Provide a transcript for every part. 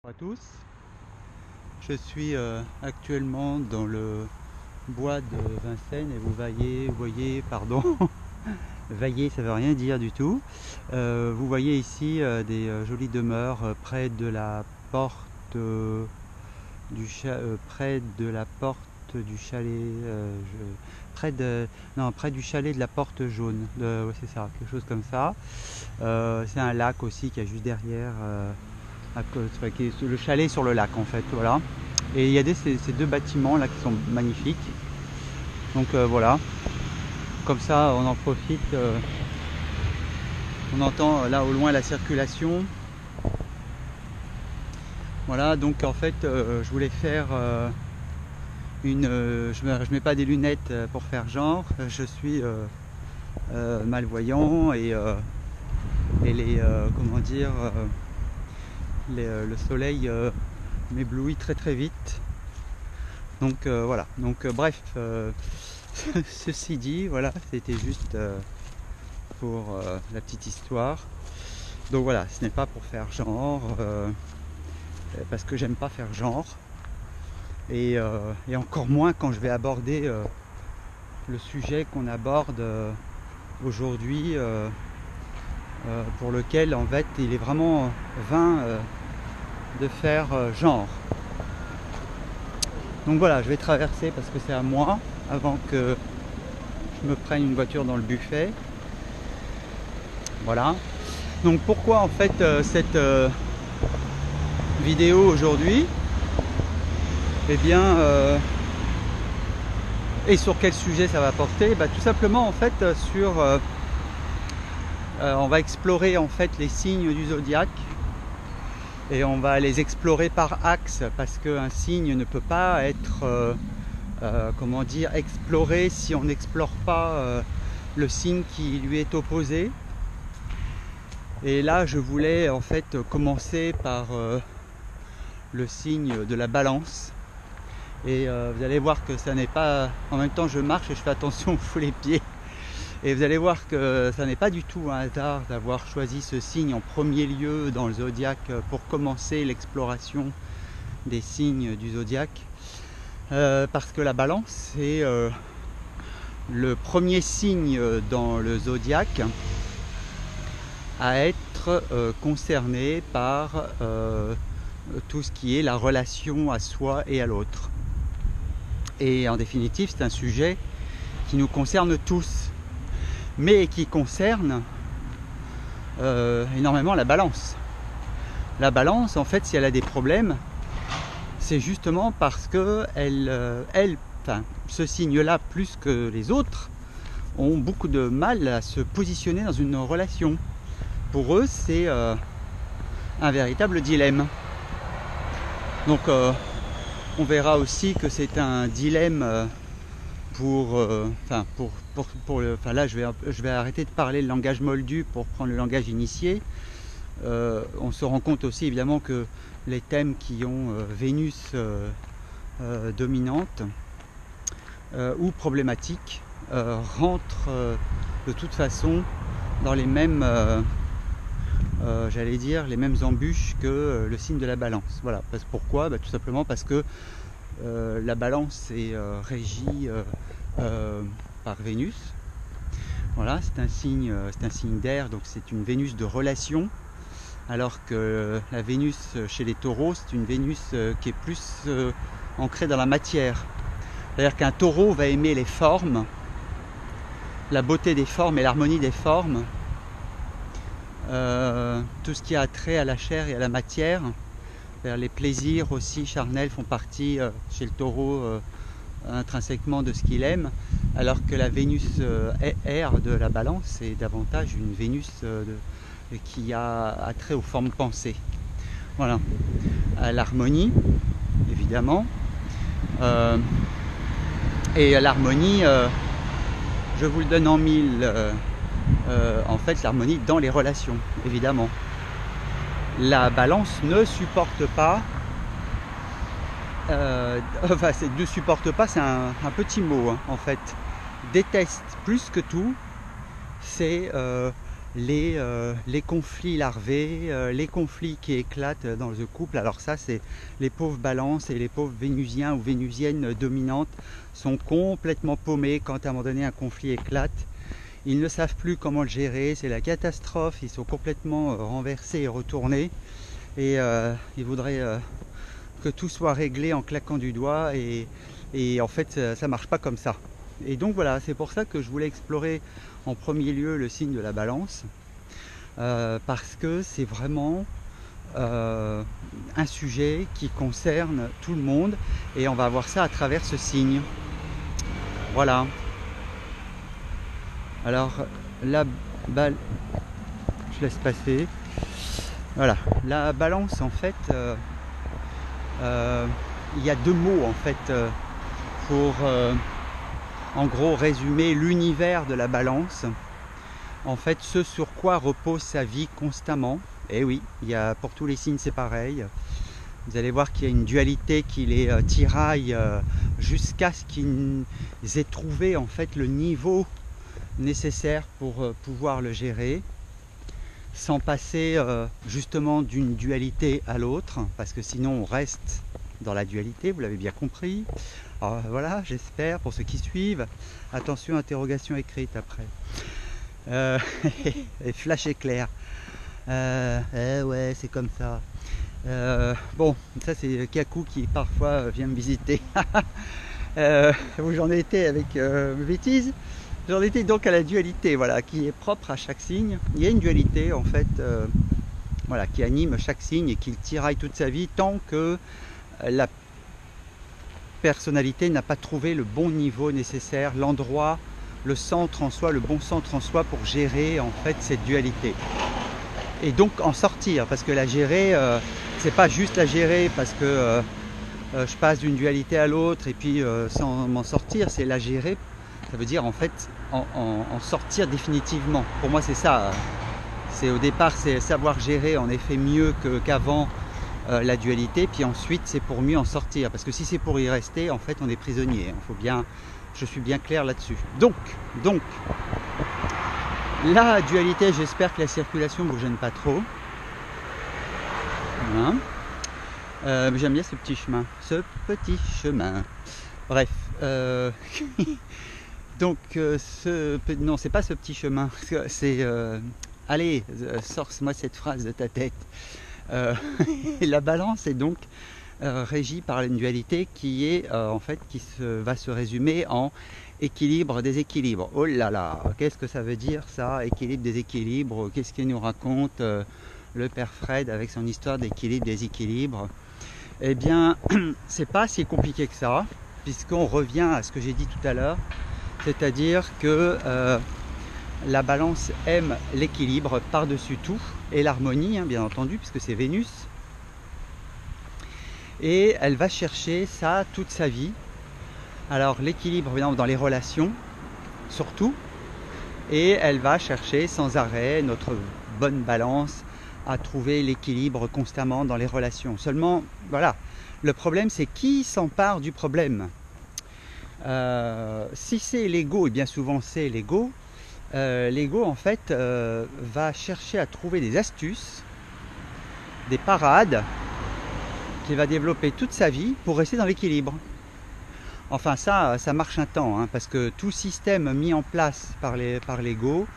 Bonjour à tous, je suis actuellement dans le bois de Vincennes et vous voyez, pardon, vaillé ça veut rien dire du tout. Vous voyez ici des jolies demeures près de la porte près de la porte du chalet, près du chalet de la porte jaune, ouais, c'est ça, quelque chose comme ça. C'est un lac aussi qui est juste derrière. Le chalet sur le lac en fait, voilà. Et il y a ces deux bâtiments là qui sont magnifiques. Donc voilà, comme ça on en profite. On entend là au loin la circulation. Voilà, donc en fait je voulais faire je mets pas des lunettes pour faire genre. Je suis malvoyant et les comment dire. Le soleil m'éblouit très vite, donc voilà, donc bref, ceci dit, voilà, c'était juste pour la petite histoire. Donc voilà, ce n'est pas pour faire genre, parce que j'aime pas faire genre, et encore moins quand je vais aborder le sujet qu'on aborde aujourd'hui, pour lequel en fait il est vraiment vain de faire genre. Donc voilà, je vais traverser parce que c'est à moi avant que je me prenne une voiture dans le buffet. Voilà. Donc pourquoi en fait cette vidéo aujourd'hui? Eh bien, et sur quel sujet ça va porter? Bah, tout simplement en fait sur on va explorer en fait les signes du zodiaque. Et on va les explorer par axe parce qu'un signe ne peut pas être comment dire, exploré si on n'explore pas le signe qui lui est opposé. Et là je voulais en fait commencer par le signe de la balance. Et vous allez voir que ça n'est pas, en même temps je marche et je fais attention aux fous les pieds. Et vous allez voir que ça n'est pas du tout un hasard d'avoir choisi ce signe en premier lieu dans le zodiaque pour commencer l'exploration des signes du zodiaque. Parce que la balance c'est le premier signe dans le zodiaque à être concerné par tout ce qui est la relation à soi et à l'autre. Et en définitive, c'est un sujet qui nous concerne tous, mais qui concerne énormément la balance. La balance, en fait, si elle a des problèmes, c'est justement parce que ce signe-là, plus que les autres, ont beaucoup de mal à se positionner dans une relation. Pour eux, c'est un véritable dilemme. Donc, on verra aussi que c'est un dilemme là je vais arrêter de parler le langage moldu pour prendre le langage initié. On se rend compte aussi évidemment que les thèmes qui ont Vénus dominante ou problématique rentrent de toute façon dans les mêmes j'allais dire les mêmes embûches que le signe de la balance. Voilà, pourquoi? Tout simplement parce que la balance est régie par Vénus. Voilà, c'est un signe d'air, donc c'est une Vénus de relation, alors que la Vénus chez les taureaux, c'est une Vénus qui est plus ancrée dans la matière. C'est-à-dire qu'un taureau va aimer les formes, la beauté des formes et l'harmonie des formes, tout ce qui a trait à la chair et à la matière. Les plaisirs aussi charnels font partie chez le taureau intrinsèquement de ce qu'il aime, alors que la Vénus air de la balance est davantage une Vénus qui a trait aux formes pensées. Voilà, à l'harmonie évidemment, et l'harmonie, je vous le donne en mille, en fait l'harmonie dans les relations évidemment. La balance ne supporte pas, ne supporte pas, c'est un petit mot hein, en fait, déteste plus que tout, c'est les conflits larvés, les conflits qui éclatent dans le couple. Alors ça, c'est les pauvres balances et les pauvres vénusiens ou vénusiennes dominantes sont complètement paumés quand à un moment donné un conflit éclate. Ils ne savent plus comment le gérer, c'est la catastrophe, ils sont complètement renversés et retournés. Et ils voudraient que tout soit réglé en claquant du doigt et en fait ça marche pas comme ça. Et donc voilà, c'est pour ça que je voulais explorer en premier lieu le signe de la balance, parce que c'est vraiment un sujet qui concerne tout le monde et on va voir ça à travers ce signe. Voilà. Alors la balle, je laisse passer. Voilà, la balance en fait, il y a deux mots en fait pour en gros résumer l'univers de la balance. En fait, ce sur quoi repose sa vie constamment. Et oui, pour tous les signes c'est pareil. Vous allez voir qu'il y a une dualité qui les tiraille jusqu'à ce qu'ils aient trouvé en fait le niveau nécessaire pour pouvoir le gérer, sans passer justement d'une dualité à l'autre, parce que sinon on reste dans la dualité, vous l'avez bien compris. Alors voilà, j'espère, pour ceux qui suivent. Attention, interrogation écrite après. Et flash éclair. Ouais, c'est comme ça. Bon, ça c'est Kaku qui parfois vient me visiter. Où j'en ai été avec mes bêtises. J'en étais donc à la dualité, voilà, qui est propre à chaque signe. Il y a une dualité en fait, voilà, qui anime chaque signe et qui le tiraille toute sa vie tant que la personnalité n'a pas trouvé le bon niveau nécessaire, l'endroit, le centre en soi, le bon centre en soi pour gérer en fait cette dualité. Et donc en sortir, parce que la gérer, c'est pas juste la gérer parce que je passe d'une dualité à l'autre et puis sans m'en sortir, c'est la gérer. Ça veut dire en fait en sortir définitivement. Pour moi c'est ça. C'est au départ c'est savoir gérer en effet mieux qu'avant la dualité, puis ensuite c'est pour mieux en sortir. Parce que si c'est pour y rester, en fait on est prisonnier. Je suis bien clair là-dessus. Donc la dualité, j'espère que la circulation ne vous gêne pas trop. Voilà. J'aime bien ce petit chemin. Bref. Donc, non, c'est pas ce petit chemin, c'est... allez, sorce-moi cette phrase de ta tête. La balance est donc régie par une dualité qui est, en fait, va se résumer en équilibre-déséquilibre. Oh là là, qu'est-ce que ça veut dire ça, équilibre-déséquilibre? Qu'est-ce qu'il nous raconte le père Fred avec son histoire d'équilibre-déséquilibre? Eh bien, c'est pas si compliqué que ça, puisqu'on revient à ce que j'ai dit tout à l'heure. C'est-à-dire que la balance aime l'équilibre par-dessus tout, et l'harmonie, hein, bien entendu, puisque c'est Vénus. Et elle va chercher ça toute sa vie. Alors l'équilibre, évidemment, dans les relations, surtout. Et elle va chercher sans arrêt notre bonne balance, à trouver l'équilibre constamment dans les relations. Seulement, voilà, le problème, c'est qui s'empare du problème. Si c'est l'ego, et bien souvent c'est l'ego, l'ego en fait va chercher à trouver des astuces, des parades qu'il va développer toute sa vie pour rester dans l'équilibre. Enfin ça marche un temps, hein, parce que tout système mis en place par l'ego,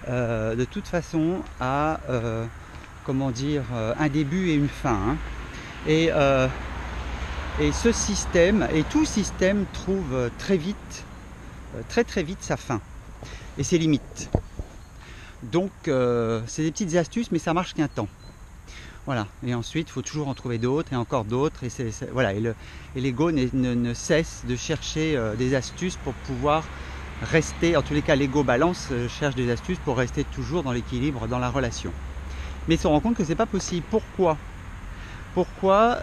de toute façon a comment dire, un début et une fin. Hein. Et ce système, et tout système trouve très vite sa fin et ses limites. Donc c'est des petites astuces, mais ça marche qu'un temps. Voilà. Et ensuite, il faut toujours en trouver d'autres et encore d'autres. Et voilà. Et l'ego ne cesse de chercher des astuces pour pouvoir rester. En tous les cas, l'ego balance cherche des astuces pour rester toujours dans l'équilibre dans la relation. Mais il se rend compte que c'est pas possible. Pourquoi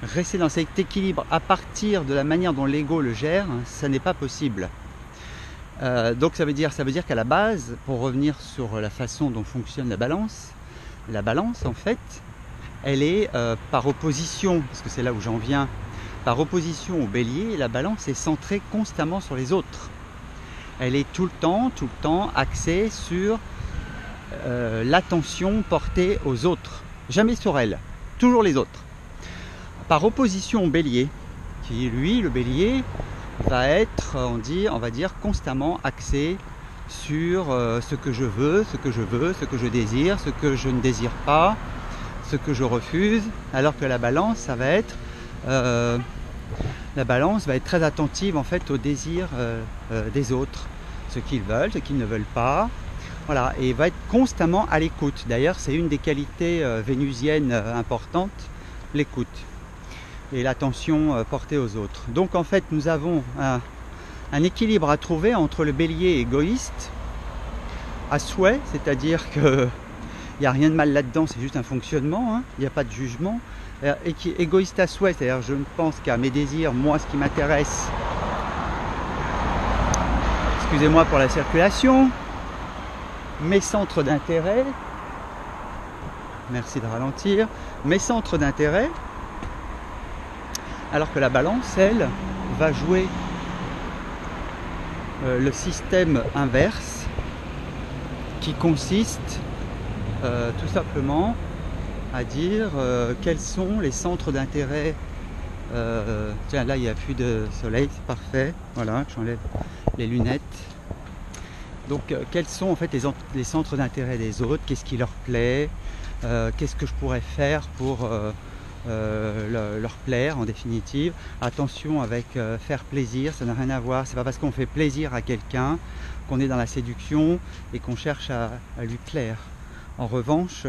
rester dans cet équilibre à partir de la manière dont l'ego le gère, ça n'est pas possible. Donc ça veut dire qu'à la base, pour revenir sur la façon dont fonctionne la balance en fait, elle est par opposition, parce que c'est là où j'en viens, par opposition au bélier, la balance est centrée constamment sur les autres. elle est tout le temps axée sur l'attention portée aux autres, jamais sur elle, toujours les autres. Par opposition au bélier, qui lui, le bélier, va être, on va dire, constamment axé sur ce que je veux, ce que je désire, ce que je ne désire pas, ce que je refuse, alors que la balance, ça va être très attentive en fait aux désirs des autres, ce qu'ils veulent, ce qu'ils ne veulent pas. Voilà, et va être constamment à l'écoute. D'ailleurs, c'est une des qualités vénusiennes importantes, l'écoute et l'attention portée aux autres. Donc en fait, nous avons un équilibre à trouver entre le bélier égoïste à souhait, c'est-à-dire que il n'y a rien de mal là-dedans, c'est juste un fonctionnement, hein, il n'y a pas de jugement, et qui est égoïste à souhait, c'est-à-dire je ne pense qu'à mes désirs, moi ce qui m'intéresse, excusez-moi pour la circulation, mes centres d'intérêt, merci de ralentir, mes centres d'intérêt, alors que la balance, elle, va jouer le système inverse qui consiste tout simplement à dire quels sont les centres d'intérêt. Tiens, là il n'y a plus de soleil, c'est parfait, voilà, j'enlève les lunettes. Donc quels sont en fait les centres d'intérêt des autres, qu'est-ce qui leur plaît, qu'est-ce que je pourrais faire pour leur plaire en définitive. Attention avec faire plaisir, ça n'a rien à voir, c'est pas parce qu'on fait plaisir à quelqu'un qu'on est dans la séduction et qu'on cherche à lui plaire. En revanche,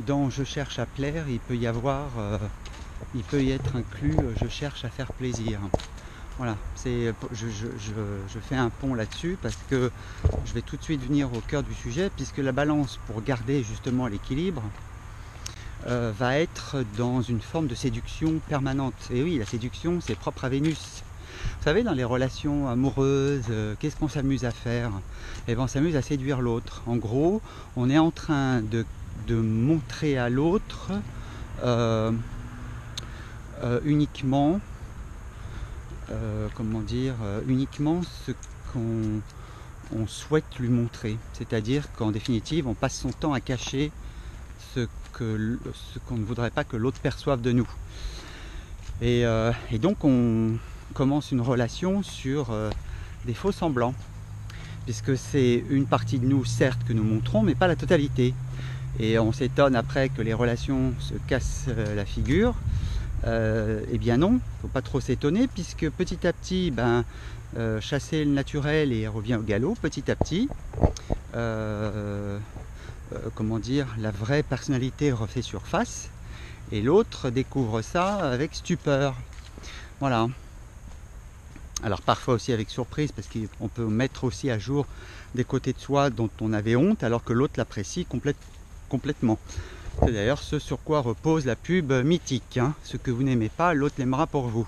dans je cherche à plaire, il peut y être inclus je cherche à faire plaisir. Voilà, je fais un pont là-dessus parce que je vais tout de suite venir au cœur du sujet, puisque la balance, pour garder justement l'équilibre, va être dans une forme de séduction permanente. Et oui, la séduction, c'est propre à Vénus. Vous savez, dans les relations amoureuses, qu'est-ce qu'on s'amuse à faire? Eh bien, on s'amuse à séduire l'autre. En gros, on est en train de montrer à l'autre uniquement uniquement ce qu'on souhaite lui montrer. C'est-à-dire qu'en définitive, on passe son temps à cacher ce qu'on ne voudrait pas que l'autre perçoive de nous. Et donc on commence une relation sur des faux semblants, puisque c'est une partie de nous, certes, que nous montrons, mais pas la totalité. Et on s'étonne après que les relations se cassent la figure. Eh bien non, il ne faut pas trop s'étonner, puisque petit à petit, chasser le naturel et revient au galop, petit à petit, la vraie personnalité refait surface, et l'autre découvre ça avec stupeur. Voilà. Alors parfois aussi avec surprise, parce qu'on peut mettre aussi à jour des côtés de soi dont on avait honte, alors que l'autre l'apprécie complètement. C'est d'ailleurs ce sur quoi repose la pub mythique, hein. Ce que vous n'aimez pas, l'autre l'aimera pour vous.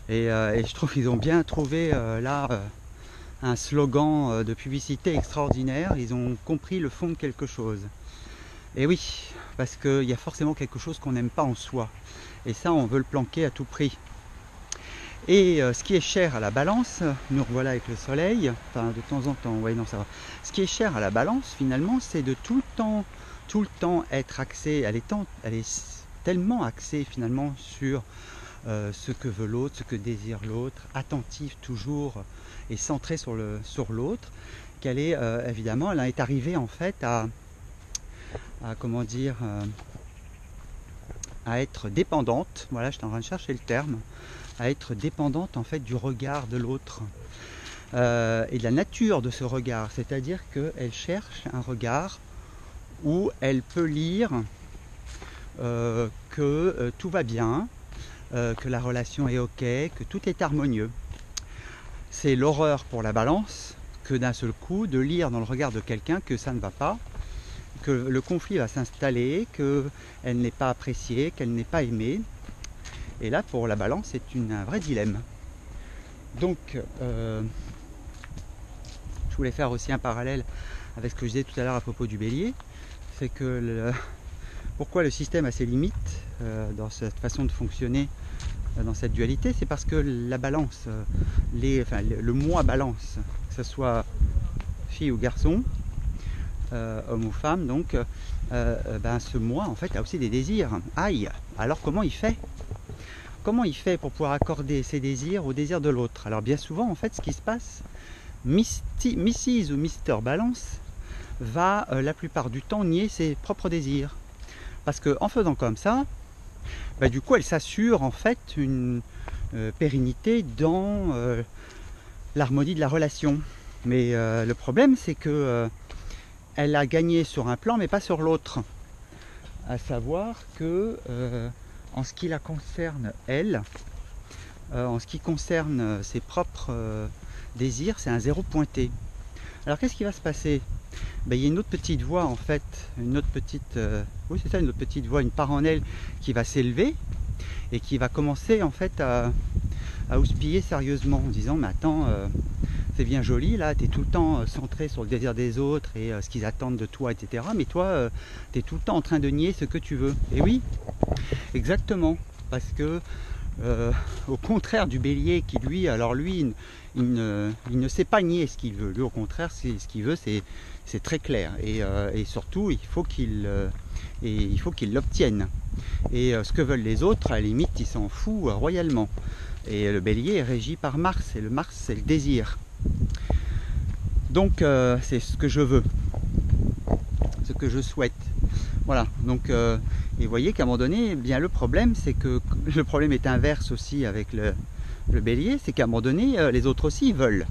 Et je trouve qu'ils ont bien trouvé un slogan de publicité extraordinaire. Ils ont compris le fond de quelque chose. Et oui, parce qu'il y a forcément quelque chose qu'on n'aime pas en soi. Et ça, on veut le planquer à tout prix. Et ce qui est cher à la balance, nous revoilà avec le soleil, enfin de temps en temps, ouais, non, ça va. Ce qui est cher à la balance, finalement, c'est de tout le temps être axé, elle est tellement axée finalement sur ce que veut l'autre, ce que désire l'autre, attentive toujours et centrée sur l'autre, qu'elle est évidemment, elle est arrivée en fait à être dépendante, voilà, j'étais en train de chercher le terme, à être dépendante en fait du regard de l'autre et de la nature de ce regard, c'est-à-dire qu'elle cherche un regard où elle peut lire que tout va bien, que la relation est ok, que tout est harmonieux. C'est l'horreur pour la balance que d'un seul coup de lire dans le regard de quelqu'un que ça ne va pas, que le conflit va s'installer, qu'elle n'est pas appréciée, qu'elle n'est pas aimée. Et là, pour la balance, c'est un vrai dilemme. Donc, je voulais faire aussi un parallèle avec ce que je disais tout à l'heure à propos du bélier. C'est que pourquoi le système a ses limites dans cette façon de fonctionner dans cette dualité, c'est parce que la balance, le moi balance, que ce soit fille ou garçon, homme ou femme, donc ce moi en fait a aussi des désirs. Aïe, alors comment il fait? Comment il fait pour pouvoir accorder ses désirs aux désirs de l'autre? Alors bien souvent en fait ce qui se passe, Mrs ou Mister Balance va la plupart du temps nier ses propres désirs. Parce qu'en faisant comme ça, du coup elle s'assure en fait une pérennité dans l'harmonie de la relation. Mais le problème c'est que elle a gagné sur un plan mais pas sur l'autre. À savoir que en ce qui la concerne elle, en ce qui concerne ses propres désirs, c'est un zéro pointé. Alors qu'est-ce qui va se passer? Il y a une autre petite voix en fait, une autre petite, oui c'est ça, une autre petite voix, une part en elle qui va s'élever et qui va commencer en fait à houspiller sérieusement en disant mais attends, c'est bien joli là, tu es tout le temps centré sur le désir des autres et ce qu'ils attendent de toi, etc. Mais toi, tu es tout le temps en train de nier ce que tu veux. Et oui, exactement, parce que au contraire du bélier qui lui, alors lui, il ne sait pas nier ce qu'il veut. Lui au contraire, ce qu'il veut, c'est très clair. Et surtout, il faut qu'il l'obtienne. Et ce que veulent les autres, à la limite, il s'en fout royalement. Et le bélier est régi par Mars, et le Mars, c'est le désir. Donc, c'est ce que je veux, ce que je souhaite. Voilà, donc, et vous voyez qu'à un moment donné, bien le problème, c'est que le problème est inverse aussi avec le bélier, c'est qu'à un moment donné, les autres aussi veulent.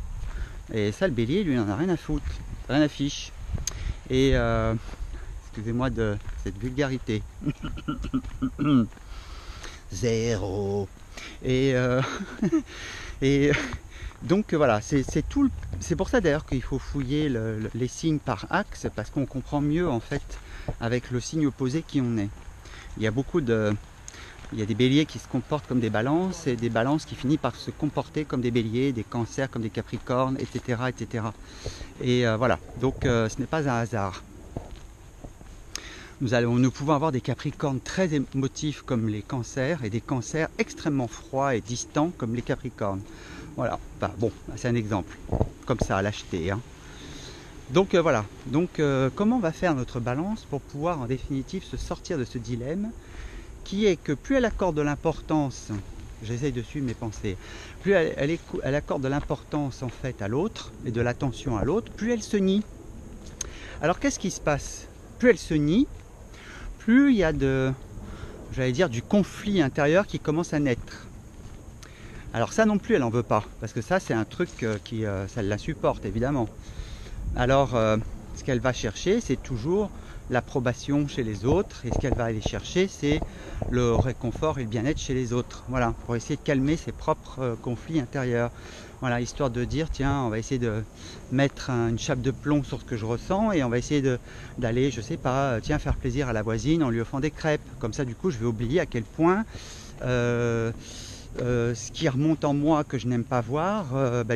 Et ça, le bélier, lui, n'en a rien à foutre, rien à fiche. Et, excusez-moi de cette vulgarité. Zéro. Et, et donc voilà, c'est pour ça d'ailleurs qu'il faut fouiller les signes par axe, parce qu'on comprend mieux en fait avec le signe opposé qui on est. Il y a des béliers qui se comportent comme des balances et des balances qui finissent par se comporter comme des béliers, des cancers comme des capricornes, etc. etc. Et voilà, donc ce n'est pas un hasard. Nous pouvons avoir des capricornes très émotifs comme les cancers et des cancers extrêmement froids et distants comme les capricornes. Voilà, enfin, bon, c'est un exemple, comme ça à l'acheter. Hein. Donc voilà, donc comment on va faire notre balance pour pouvoir en définitive se sortir de ce dilemme qui est que plus elle accorde de l'importance, j'essaye de suivre mes pensées, plus elle accorde de l'importance en fait à l'autre et de l'attention à l'autre, plus elle se nie. Alors qu'est-ce qui se passe? Plus elle se nie, plus il y a du conflit intérieur qui commence à naître. Alors ça non plus, elle n'en veut pas, parce que ça c'est un truc ça l'insupporte évidemment. Alors ce qu'elle va chercher, c'est toujours l'approbation chez les autres, et ce qu'elle va aller chercher, c'est le réconfort et le bien-être chez les autres. Voilà, pour essayer de calmer ses propres conflits intérieurs. Voilà, histoire de dire, tiens, on va essayer de mettre une chape de plomb sur ce que je ressens et on va essayer d'aller, je sais pas, tiens, faire plaisir à la voisine en lui offrant des crêpes. Comme ça, du coup, je vais oublier à quel point ce qui remonte en moi que je n'aime pas voir,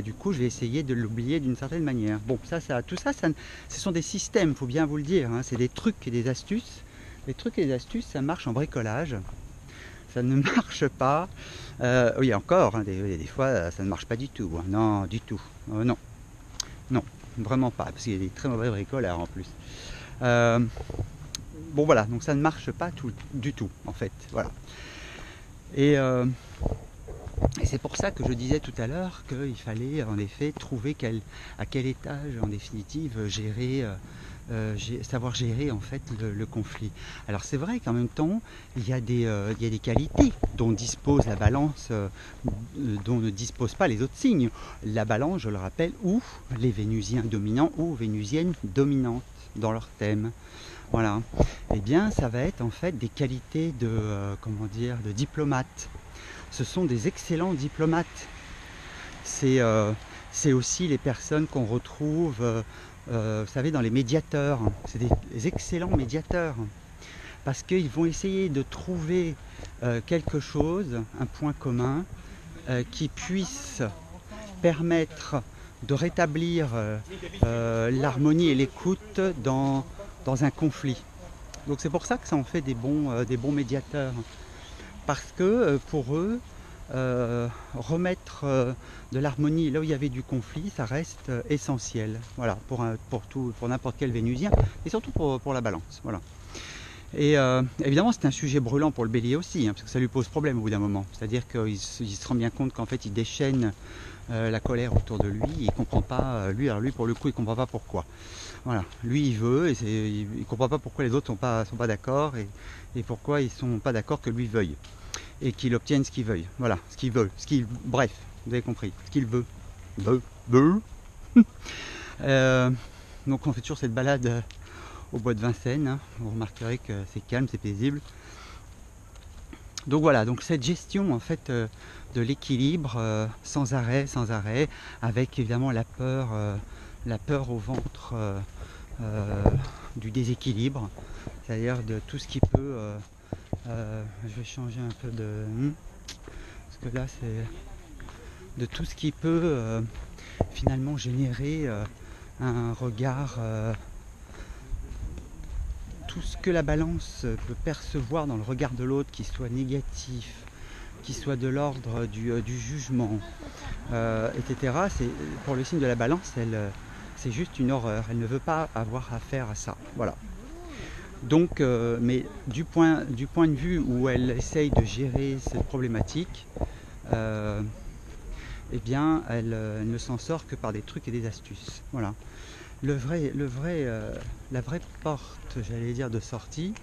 du coup, je vais essayer de l'oublier d'une certaine manière. Bon, tout ça, ce sont des systèmes, il faut bien vous le dire. Hein, c'est des trucs et des astuces. Les trucs et les astuces, ça marche en bricolage. Ça ne marche pas. Oui, encore, hein, des fois, ça ne marche pas du tout. Hein. Non, du tout. Non, vraiment pas, parce qu'il y a des très mauvais bricoleurs en plus. Bon, voilà, donc ça ne marche pas du tout, en fait. Voilà. Et c'est pour ça que je disais tout à l'heure qu'il fallait en effet trouver à quel étage, en définitive, savoir gérer en fait le conflit. Alors c'est vrai qu'en même temps, il y a des qualités dont dispose la balance, dont ne disposent pas les autres signes. La balance, je le rappelle, ou les vénusiens dominants ou vénusiennes dominantes dans leur thème. Voilà. Eh bien, ça va être en fait des qualités de diplomate. Ce sont des excellents diplomates. C'est aussi les personnes qu'on retrouve, vous savez, dans les médiateurs. C'est des excellents médiateurs. Parce qu'ils vont essayer de trouver quelque chose, un point commun, qui puisse permettre de rétablir l'harmonie et l'écoute dans un conflit. Donc c'est pour ça que ça en fait des bons médiateurs. Parce que pour eux, remettre de l'harmonie là où il y avait du conflit, ça reste essentiel, voilà, pour n'importe quel Vénusien, et surtout pour la Balance, voilà. Et évidemment, c'est un sujet brûlant pour le Bélier aussi, hein, parce que ça lui pose problème au bout d'un moment. C'est-à-dire qu'il se rend bien compte qu'en fait, il déchaîne la colère autour de lui, il comprend pas, lui pour le coup, il comprend pas pourquoi. Voilà, lui il veut, et il comprend pas pourquoi les autres sont pas d'accord, et pourquoi ils sont pas d'accord que lui veuille, et qu'il obtienne ce qu'il veuille. Voilà, ce qu'il veut, bref, vous avez compris, ce qu'il veut. Donc on fait toujours cette balade au bois de Vincennes, hein. Vous remarquerez que c'est calme, c'est paisible. Donc voilà, donc cette gestion en fait de l'équilibre sans arrêt, avec évidemment la peur au ventre du déséquilibre, c'est-à-dire de tout ce qui peut je vais changer un peu de parce que là c'est de tout ce qui peut finalement générer un regard, tout ce que la Balance peut percevoir dans le regard de l'autre, qui soit négatif, qui soit de l'ordre du jugement, etc. Pour le signe de la Balance, c'est juste une horreur. Elle ne veut pas avoir affaire à ça. Voilà. Donc, mais du point de vue où elle essaye de gérer cette problématique, eh bien, elle ne s'en sort que par des trucs et des astuces. Voilà. La vraie porte, j'allais dire, de sortie,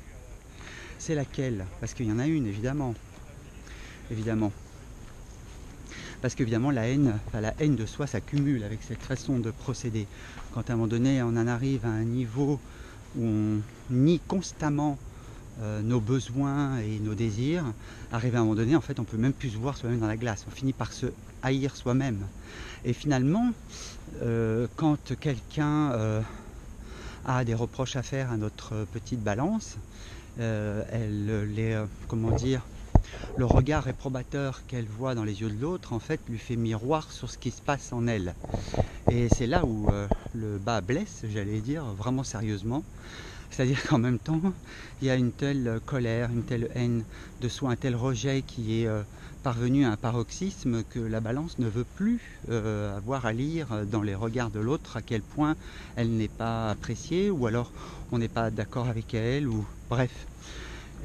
c'est laquelle? Parce qu'il y en a une, évidemment. Parce qu'évidemment, la haine de soi s'accumule avec cette façon de procéder. Quand à un moment donné, on en arrive à un niveau où on nie constamment nos besoins et nos désirs, arrivé à un moment donné, en fait, on peut même plus se voir soi-même dans la glace. On finit par se haïr soi-même. Et finalement, quand quelqu'un a des reproches à faire à notre petite Balance, le regard réprobateur qu'elle voit dans les yeux de l'autre, en fait, lui fait miroir sur ce qui se passe en elle. Et c'est là où le bas blesse, j'allais dire, vraiment sérieusement. C'est-à-dire qu'en même temps, il y a une telle colère, une telle haine de soi, un tel rejet qui est parvenu à un paroxysme que la Balance ne veut plus avoir à lire dans les regards de l'autre à quel point elle n'est pas appréciée, ou alors on n'est pas d'accord avec elle, ou bref.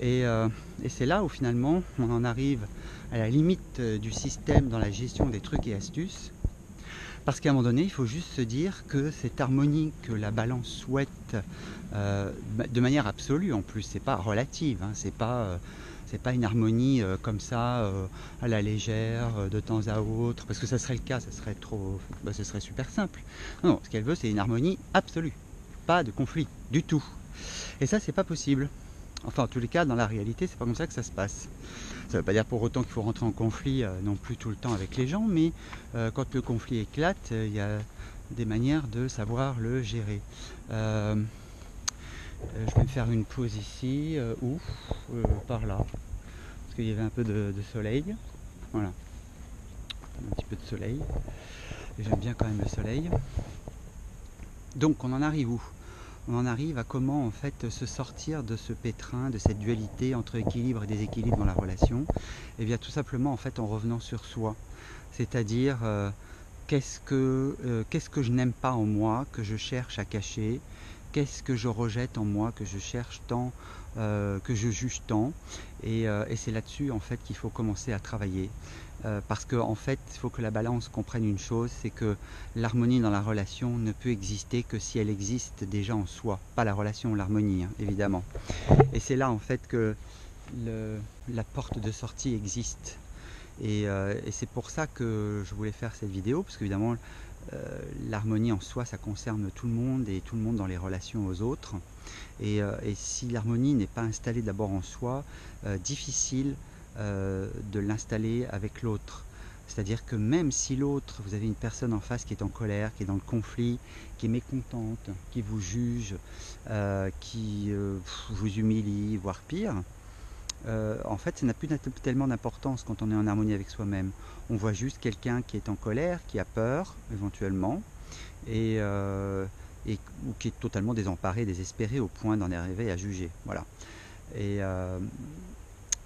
Et c'est là où finalement on en arrive à la limite du système dans la gestion des trucs et astuces. Parce qu'à un moment donné, il faut juste se dire que cette harmonie que la Balance souhaite de manière absolue, en plus, c'est pas relative, hein, c'est pas une harmonie comme ça, à la légère, de temps à autre, parce que ça serait le cas, ça serait ce serait super simple. Non, ce qu'elle veut, c'est une harmonie absolue, pas de conflit du tout. Et ça, c'est pas possible. Enfin, en tous les cas, dans la réalité, c'est pas comme ça que ça se passe. Ça ne veut pas dire pour autant qu'il faut rentrer en conflit non plus tout le temps avec les gens, mais quand le conflit éclate, il y a des manières de savoir le gérer. Je vais me faire une pause ici, ou par là, parce qu'il y avait un peu de soleil. Voilà, un petit peu de soleil. Et j'aime bien quand même le soleil. Donc, on en arrive où? On en arrive à comment en fait se sortir de ce pétrin, de cette dualité entre équilibre et déséquilibre dans la relation. Et bien tout simplement en fait en revenant sur soi, c'est-à-dire qu'est-ce que je n'aime pas en moi, que je cherche à cacher, qu'est-ce que je rejette en moi, que je cherche tant, que je juge tant, et c'est là-dessus en fait qu'il faut commencer à travailler. Parce qu'en fait, il faut que la Balance comprenne une chose, c'est que l'harmonie dans la relation ne peut exister que si elle existe déjà en soi. Pas la relation, l'harmonie, hein, évidemment. Et c'est là en fait que la porte de sortie existe. Et c'est pour ça que je voulais faire cette vidéo, parce qu'évidemment, l'harmonie en soi, ça concerne tout le monde, et tout le monde dans les relations aux autres. Et si l'harmonie n'est pas installée d'abord en soi, difficile de l'installer avec l'autre. C'est-à-dire que même si l'autre, vous avez une personne en face qui est en colère, qui est dans le conflit, qui est mécontente, qui vous juge, qui vous humilie, voire pire, en fait ça n'a plus tellement d'importance quand on est en harmonie avec soi-même. On voit juste quelqu'un qui est en colère, qui a peur éventuellement, ou qui est totalement désemparé, désespéré au point d'en arriver à juger. Voilà. Et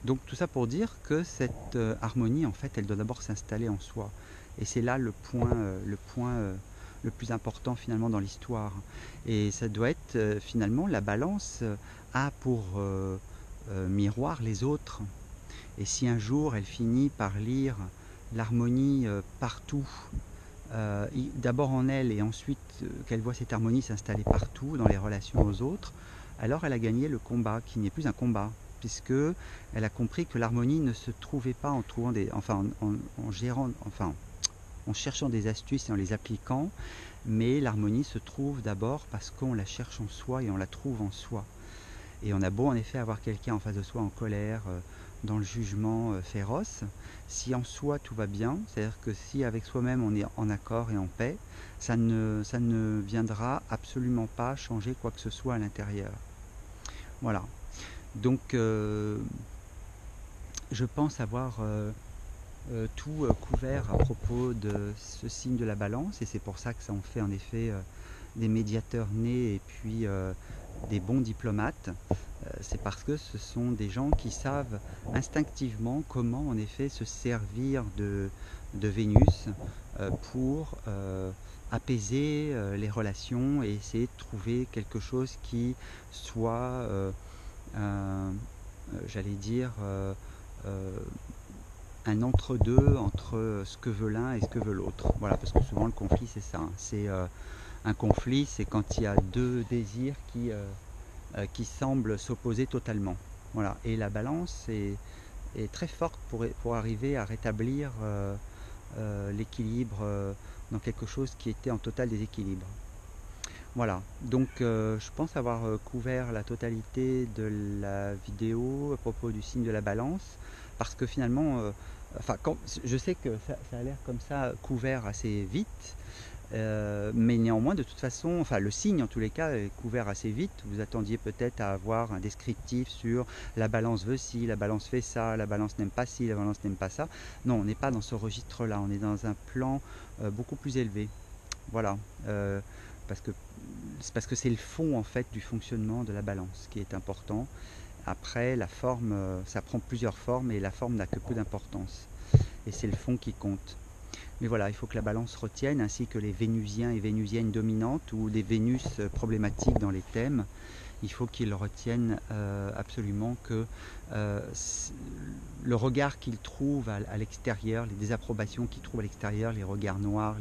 Donc tout ça pour dire que cette harmonie, en fait, elle doit d'abord s'installer en soi. Et c'est là le point le plus important finalement dans l'histoire. Et ça doit être finalement la balance a pour miroir les autres. Et si un jour elle finit par lire l'harmonie partout, d'abord en elle et ensuite qu'elle voit cette harmonie s'installer partout dans les relations aux autres, alors elle a gagné le combat qui n'est plus un combat, puisque elle a compris que l'harmonie ne se trouvait pas en trouvant en gérant, en cherchant des astuces et en les appliquant, mais l'harmonie se trouve d'abord parce qu'on la cherche en soi et on la trouve en soi. Et on a beau en effet avoir quelqu'un en face de soi en colère, dans le jugement féroce, si en soi tout va bien, c'est-à-dire que si avec soi-même on est en accord et en paix, ça ne viendra absolument pas changer quoi que ce soit à l'intérieur. Voilà. Donc je pense avoir tout couvert à propos de ce signe de la balance, et c'est pour ça que ça en fait en effet des médiateurs nés et puis des bons diplomates. C'est parce que ce sont des gens qui savent instinctivement comment en effet se servir de Vénus pour apaiser les relations et essayer de trouver quelque chose qui soit, j'allais dire, un entre-deux entre ce que veut l'un et ce que veut l'autre. Voilà, parce que souvent le conflit c'est ça, c'est un conflit, c'est quand il y a deux désirs qui semblent s'opposer totalement. Voilà, et la balance est très forte pour arriver à rétablir l'équilibre dans quelque chose qui était en total déséquilibre. Voilà, donc je pense avoir couvert la totalité de la vidéo à propos du signe de la balance, parce que finalement, je sais que ça a l'air comme ça couvert assez vite, mais néanmoins de toute façon, le signe en tous les cas est couvert assez vite. Vous attendiez peut-être à avoir un descriptif sur la balance veut ci, la balance fait ça, la balance n'aime pas ci, la balance n'aime pas ça. Non, on n'est pas dans ce registre-là, on est dans un plan beaucoup plus élevé. Voilà, parce que c'est le fond en fait du fonctionnement de la balance qui est important. Après, la forme, ça prend plusieurs formes et la forme n'a que peu d'importance. Et c'est le fond qui compte. Mais voilà, il faut que la balance retienne, ainsi que les Vénusiens et Vénusiennes dominantes ou les Vénus problématiques dans les thèmes. Il faut qu'ils retiennent absolument que le regard qu'ils trouvent à l'extérieur, les désapprobations qu'ils trouvent à l'extérieur, les regards noirs,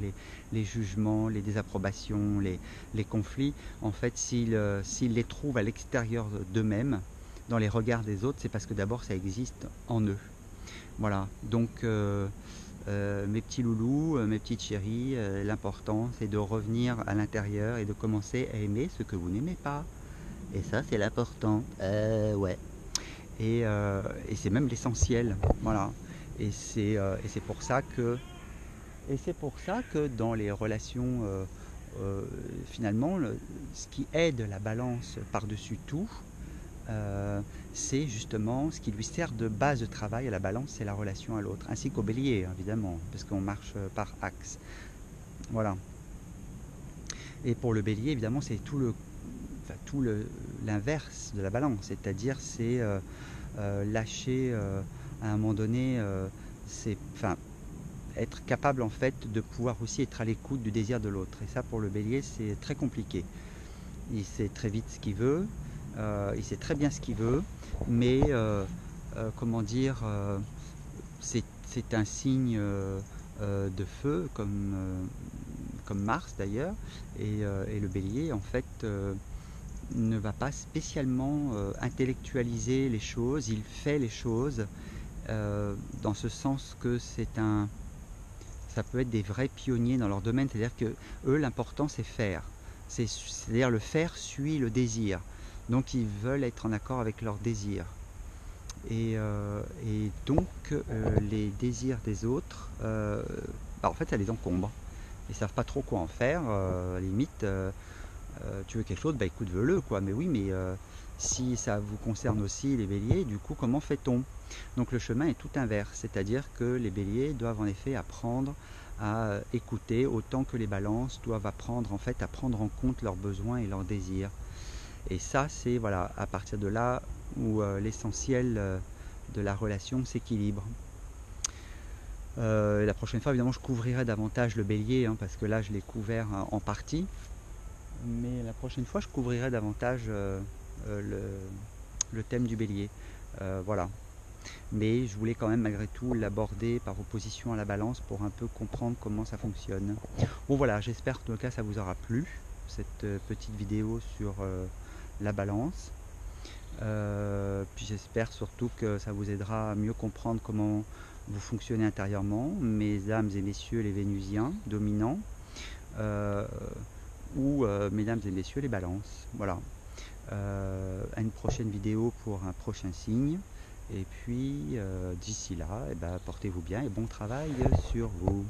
les jugements, les désapprobations, les conflits, en fait, s'ils les trouvent à l'extérieur d'eux-mêmes, dans les regards des autres, c'est parce que d'abord ça existe en eux. Voilà, donc mes petits loulous, mes petites chéries, l'important c'est de revenir à l'intérieur et de commencer à aimer ce que vous n'aimez pas. Et ça c'est l'important, ouais. Et c'est même l'essentiel, voilà. Et c'est pour ça que dans les relations, finalement, ce qui aide la balance par-dessus tout, c'est justement ce qui lui sert de base de travail à la balance, c'est la relation à l'autre, ainsi qu'au bélier évidemment, parce qu'on marche par axe. Voilà. Et pour le bélier évidemment c'est tout l'inverse de la balance, c'est-à-dire c'est lâcher à un moment donné, c'est être capable en fait de pouvoir aussi être à l'écoute du désir de l'autre. Et ça pour le bélier c'est très compliqué. Il sait très vite ce qu'il veut, il sait très bien ce qu'il veut, mais comment dire, c'est un signe de feu comme Mars d'ailleurs, et le bélier en fait ne va pas spécialement intellectualiser les choses, il fait les choses dans ce sens que ça peut être des vrais pionniers dans leur domaine, c'est-à-dire que eux l'important c'est faire, c'est-à-dire le faire suit le désir, donc ils veulent être en accord avec leur désir. Et donc les désirs des autres, en fait ça les encombre, ils savent pas trop quoi en faire, à la limite tu veux quelque chose, écoute veux-le quoi, mais oui mais si ça vous concerne aussi les béliers, du coup comment fait-on? Donc le chemin est tout inverse, c'est-à-dire que les béliers doivent en effet apprendre à écouter autant que les balances doivent apprendre en fait à prendre en compte leurs besoins et leurs désirs. Et ça c'est voilà, à partir de là où l'essentiel de la relation s'équilibre. La prochaine fois, évidemment, je couvrirai davantage le bélier, hein, parce que là, je l'ai couvert en partie. Mais la prochaine fois, je couvrirai davantage le thème du bélier. Voilà. Mais je voulais quand même malgré tout l'aborder par opposition à la balance pour un peu comprendre comment ça fonctionne. Bon voilà, j'espère que en tout cas ça vous aura plu, cette petite vidéo sur la balance. Puis j'espère surtout que ça vous aidera à mieux comprendre comment vous fonctionnez intérieurement, mesdames et messieurs les vénusiens dominants, ou mesdames et messieurs les balances. Voilà. À une prochaine vidéo pour un prochain signe. Et puis d'ici là, portez-vous bien et bon travail sur vous.